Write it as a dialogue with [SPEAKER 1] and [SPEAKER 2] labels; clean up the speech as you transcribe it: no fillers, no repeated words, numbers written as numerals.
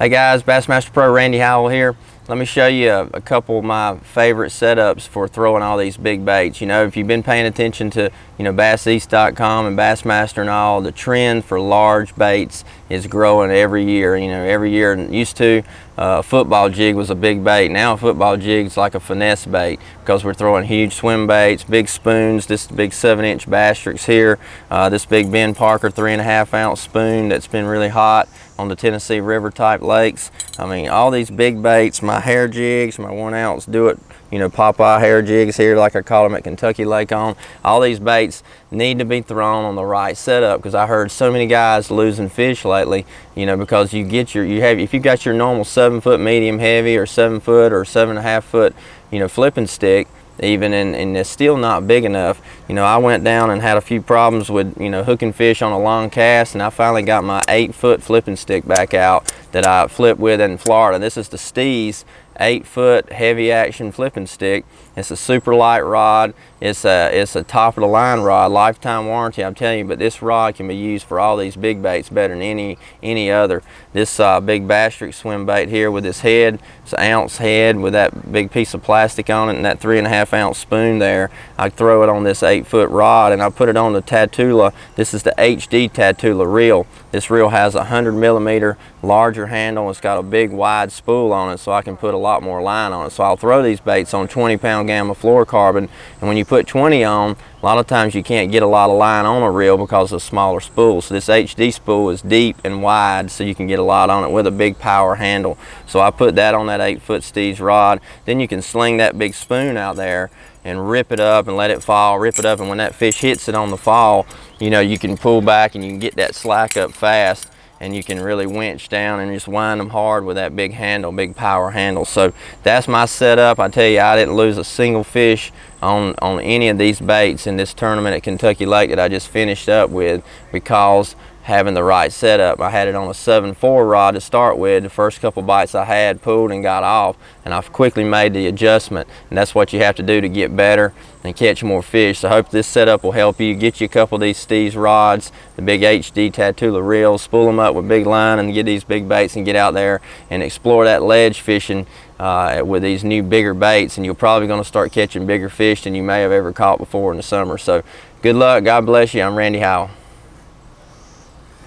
[SPEAKER 1] Hey guys, Bassmaster Pro Randy Howell here. Let me show you a couple of my favorite setups for throwing all these big baits. You know, if you've been paying attention to, BassEast.com and Bassmaster and all, the trend for large baits is growing every year. Every year used to, a football jig was a big bait. Now a football jig is like a finesse bait because we're throwing huge swim baits, big spoons, this big 7-inch bass tricks here, this big Ben Parker 3.5-ounce spoon that's been really hot on the Tennessee River type lakes. I mean, all these big baits, my hair jigs, my 1-ounce do it, Popeye hair jigs here, like I call them at Kentucky Lake on. All these baits need to be thrown on the right setup, because I heard so many guys losing fish lately, because if you got your normal 7-foot medium heavy or 7-foot or 7.5-foot, flipping stick, even, and it's still not big enough. I went down and had a few problems with hooking fish on a long cast, and I finally got my 8-foot flipping stick back out that I flipped with in Florida. This is the Steez 8-foot heavy action flipping stick. It's a super light rod. It's a top of the line rod, lifetime warranty, I'm telling you. But this rod can be used for all these big baits better than any other. This big bass trick swim bait here with this head, it's an ounce head with that big piece of plastic on it and that 3.5-ounce spoon there. I throw it on this 8-foot rod and I put it on the Tatula. This is the HD Tatula reel. This reel has a 100mm larger handle. It's got a big wide spool on it, so I can put a lot more line on it. So I'll throw these baits on 20-pound gamma fluorocarbon, and when you put 20 on, a lot of times you can't get a lot of line on a reel because of smaller spools. So this HD spool is deep and wide, so you can get a lot on it with a big power handle. So I put that on that 8-foot Steez rod. Then you can sling that big spoon out there and rip it up and let it fall, rip it up, and when that fish hits it on the fall, you can pull back and you can get that slack up fast, and you can really winch down and just wind them hard with that big handle, big power handle. So that's my setup. I tell you, I didn't lose a single fish on any of these baits in this tournament at Kentucky Lake that I just finished up with, because having the right setup. I had it on a 7.4 rod to start with. The first couple bites I had pulled and got off, and I've quickly made the adjustment, and that's what you have to do to get better and catch more fish. So I hope this setup will help you. Get you a couple of these Steez rods, the big HD Tatula reels, spool them up with big line and get these big baits and get out there and explore that ledge fishing with these new bigger baits, and you're probably going to start catching bigger fish than you may have ever caught before in the summer. So good luck, God bless you. I'm Randy Howell.